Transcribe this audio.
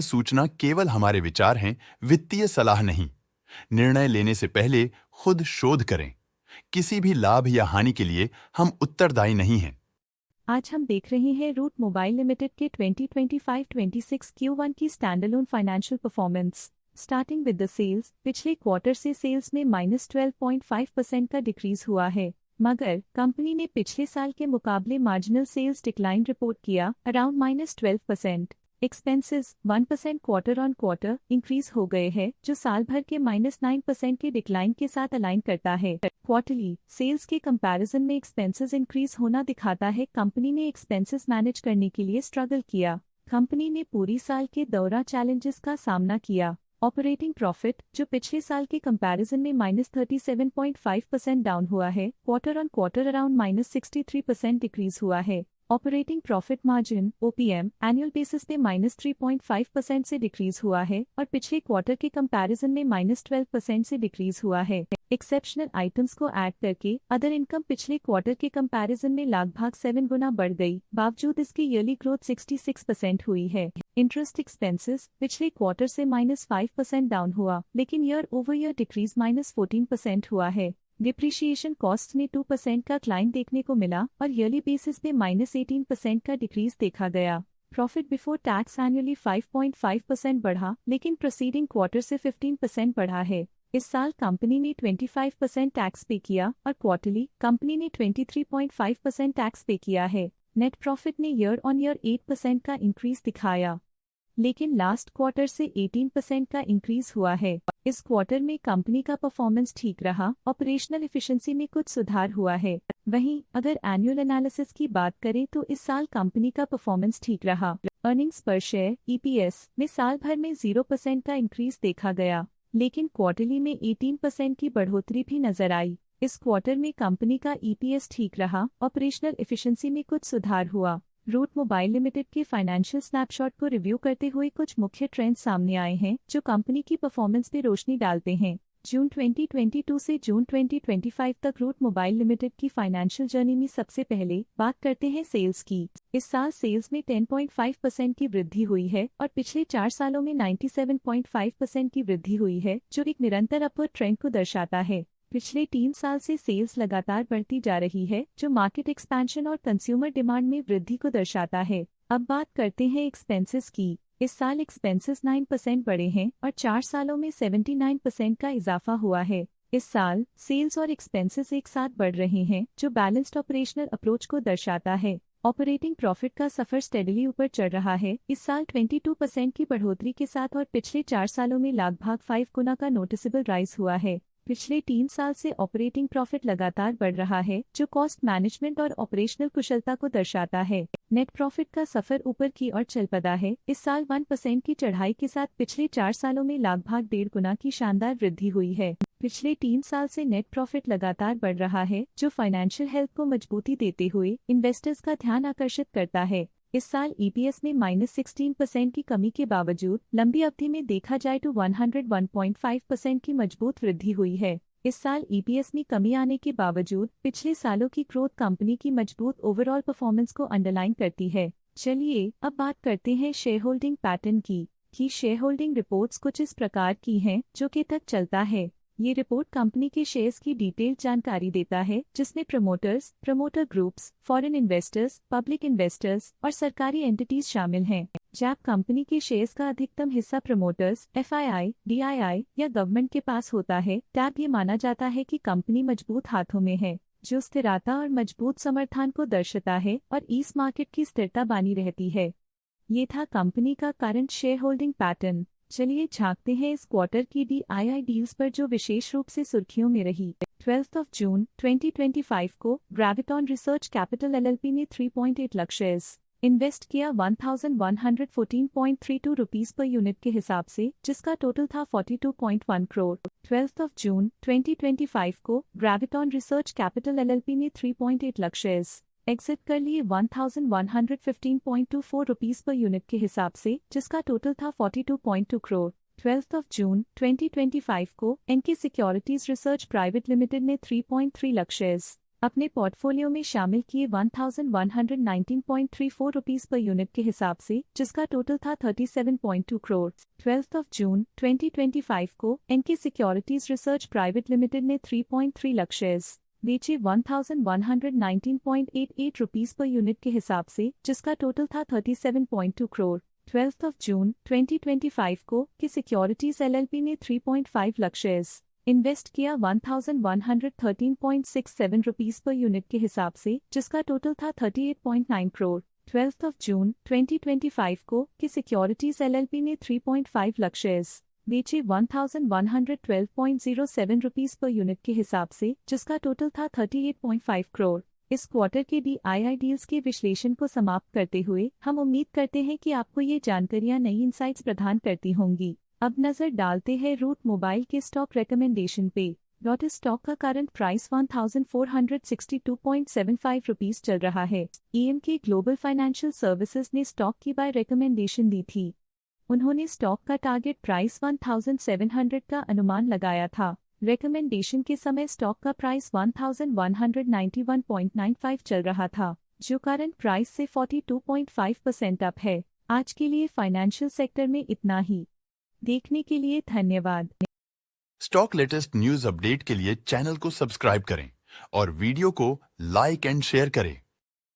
सूचना केवल हमारे विचार हैं, वित्तीय सलाह नहीं। निर्णय लेने से पहले खुद शोध करें। किसी भी लाभ या हानि के लिए हम उत्तरदायी नहीं हैं। आज हम देख रहे हैं रूट मोबाइल लिमिटेड के 2025-26 Q1 की standalone financial performance. Starting with the sales, पिछले क्वार्टर से सेल्स में -12.5% का डिक्रीज हुआ है, मगर कंपनी ने पिछले साल के मुकाबले मार्जिनल सेल्स डिक्लाइन रिपोर्ट किया, around -12%। Expenses 1% quarter on quarter increase हो गए हैं, जो साल भर के -9% के डिक्लाइन के साथ अलाइन करता है। क्वार्टरली सेल्स के कंपैरिजन में एक्सपेंसेस इंक्रीज होना दिखाता है कंपनी ने एक्सपेंसेस मैनेज करने के लिए स्ट्रगल किया। कंपनी ने पूरी साल के दौरान चैलेंजेस का सामना किया। ऑपरेटिंग प्रॉफिट, जो पिछले साल के कंपैरिजन में -37.5% डाउन हुआ है, quarter on quarter around -63% decrease हुआ है। Operating profit margin OPM annual basis पे -3.5% से डिक्रीज हुआ है और पिछले क्वार्टर के कंपैरिजन में -12% से डिक्रीज हुआ है। एक्सेप्शनल आइटम्स को ऐड करके अदर इनकम पिछले क्वार्टर के कंपैरिजन में लगभग 7 गुना बढ़ गई, बावजूद इसकी ईयरली ग्रोथ 66% हुई है। इंटरेस्ट एक्सपेंसेस पिछले क्वार्टर से -5% डाउन हुआ, लेकिन ईयर ओवर ईयर डिक्रीज -14% हुआ है। डिप्रिशिएशन कॉस्ट में 2% का क्लाइन देखने को मिला और ईयरली बेसिस पे -18% का डिक्रीज देखा गया। प्रॉफिट बिफोर टैक्स एनुअली 5.5% बढ़ा, लेकिन प्रीसीडिंग क्वार्टर से 15% बढ़ा है। इस साल कंपनी ने 25% टैक्स पे किया और क्वार्टरली कंपनी ने 23.5% टैक्स पे किया है। नेट प्रॉफिट ने ईयर ऑन ईयर 8% का इंक्रीज दिखाया, लेकिन लास्ट क्वार्टर से 18% का इंक्रीज हुआ है। इस क्वार्टर में कंपनी का परफॉर्मेंस ठीक रहा, ऑपरेशनल एफिशिएंसी में कुछ सुधार हुआ है। वहीं अगर एनुअल एनालिसिस की बात करें तो इस साल कंपनी का परफॉर्मेंस ठीक रहा। अर्निंग्स पर शेयर EPS में साल भर में 0% का इंक्रीज देखा गया, लेकिन क्वार्टरली में 18% की बढ़ोतरी भी नजर आई। इस क्वार्टर में कंपनी का EPS ठीक रहा, ऑपरेशनल एफिशिएंसी में कुछ सुधार हुआ। रूट मोबाइल लिमिटेड के फाइनेंशियल स्नैपशॉट को रिव्यू करते हुए कुछ मुख्य ट्रेंड्स सामने आए हैं जो कंपनी की परफॉर्मेंस पे रोशनी डालते हैं। जून 2022 से जून 2025 तक रूट मोबाइल लिमिटेड की फाइनेंशियल जर्नी में सबसे पहले बात करते हैं सेल्स की। इस साल सेल्स में 10.5% की वृद्धि हुई है और पिछले 4 सालों में 97.5% की वृद्धि हुई है, जो एक निरंतर अपवर्ड ट्रेंड को दर्शाता है। पिछले 3 साल से सेल्स लगातार बढ़ती जा रही है, जो मार्केट एक्सपेंशन और कंज्यूमर डिमांड में वृद्धि को दर्शाता है। अब बात करते हैं एक्सपेंसेस की। इस साल एक्सपेंसेस 9% बढ़े हैं और 4 सालों में 79% का इजाफा हुआ है। इस साल सेल्स और एक्सपेंसेस एक साथ बढ़ रहे हैं, जो बैलेंस्ड ऑपरेशनल अप्रोच को दर्शाता है। ऑपरेटिंग प्रॉफिट का सफर स्टेडली ऊपर चढ़ रहा है, इस साल 22% की बढ़ोतरी के साथ और पिछले 4 सालों में लगभग 5 गुना का नोटिसेबल राइज हुआ है। पिछले 3 साल से ऑपरेटिंग प्रॉफिट लगातार बढ़ रहा है, जो कॉस्ट मैनेजमेंट और ऑपरेशनल कुशलता को दर्शाता है। नेट प्रॉफिट का सफर ऊपर की ओर चल पड़ा है, इस साल 1% की चढ़ाई के साथ पिछले 4 सालों में लगभग 1.5 गुना की शानदार वृद्धि हुई है। पिछले 3 साल से नेट प्रॉफिट लगातार बढ़ रहा है, जो फाइनेंशियल हेल्थ को मजबूती देते हुए इन्वेस्टर्स का ध्यान आकर्षित करता है। इस साल EPS में -16% की कमी के बावजूद लंबी अवधि में देखा जाए तो 101.5% की मजबूत वृद्धि हुई है। इस साल EPS में कमी आने के बावजूद पिछले सालों की ग्रोथ कंपनी की मजबूत ओवरऑल परफॉर्मेंस को अंडरलाइन करती है। चलिए अब बात करते हैं शेयर होल्डिंग पैटर्न की शेयर होल्डिंग रिपोर्ट्स कुछ इस प्रकार की हैं जो कि तक चलता है। ये रिपोर्ट कंपनी के शेयर्स की डिटेल्ड जानकारी देता है, जिसमें promoters, promoter groups, foreign investors, public investors और सरकारी एंटिटीज शामिल हैं। जब कंपनी के शेयर्स का अधिकतम हिस्सा प्रमोटर्स, FII, DII या गवर्नमेंट के पास होता है, तब ये माना जाता है कि कंपनी मजबूत हाथों में है, जो स्थिरता और मजबूत समर्थन को दर्शाता है और इस मार्केट की स्थिरता बनी रहती है। ये था कंपनी का करंट शेयर होल्डिंग पैटर्न। चलिए झांकते हैं इस क्वार्टर की DII डील्स पर जो विशेष रूप से सुर्खियों में रही। 12 जून 2025 को ग्रेविटॉन रिसर्च कैपिटल LLP ने 3.8 लाख शेयर्स इन्वेस्ट किया 1114.32 रुपीस पर यूनिट के हिसाब से, जिसका टोटल था 42.1 करोड़। 12 जून 2025 को ग्रेविटॉन रिसर्च कैपिटल LLP ने 3.8 लाख शेयर्स एग्जिट कर लिए 1115.24 रुपीस पर यूनिट के हिसाब से, जिसका टोटल था 42.2 करोड़। 12 जून 2025 को NK securities research private limited ने 3.3 लाख शेयर्स अपने पोर्टफोलियो में शामिल किए 1119.34 रुपीस पर यूनिट के हिसाब से, जिसका टोटल था 37.2 करोड़। 12 जून 2025 को NK securities research private limited ने 3.3 लाख शेयर्स बेचे 1119.88 रुपीस पर यूनिट के हिसाब से, जिसका टोटल था 37.2 करोड़। 12 जून 2025 को कि सिक्योरिटीज एलएलपी ने 3.5 लाख शेयर्स इन्वेस्ट किया 1113.67 रुपीस पर यूनिट के हिसाब से, जिसका टोटल था 38.9 करोड़। 12 जून 2025 को कि सिक्योरिटीज एलएलपी ने 3.5 लाख शेयर्स बेचे 1112.07 रुपीस पर यूनिट के हिसाब से, जिसका टोटल था 38.5 करोड़। इस क्वार्टर के DII डील्स के विश्लेषण को समाप्त करते हुए हम उम्मीद करते हैं कि आपको ये जानकारियां नई इंसाइट्स प्रदान करती होंगी। अब नजर डालते हैं रूट मोबाइल के स्टॉक रिकमेंडेशन पे। डॉट स्टॉक का करंट प्राइस 1462.75 रुपीस चल रहा है। EMK ग्लोबल फाइनेंशियल सर्विसेज ने स्टॉक की बाय रिकमेंडेशन दी थी। उन्होंने स्टॉक का टारगेट प्राइस 1700 का अनुमान लगाया था। रिकमेंडेशन के समय स्टॉक का प्राइस 1191.95 चल रहा था, जो करंट प्राइस से 42.5% अप है। आज के लिए फाइनेंशियल सेक्टर में इतना ही। देखने के लिए धन्यवाद। स्टॉक लेटेस्ट न्यूज अपडेट के लिए चैनल को सब्सक्राइब करें और वीडियो को लाइक एंड शेयर करें।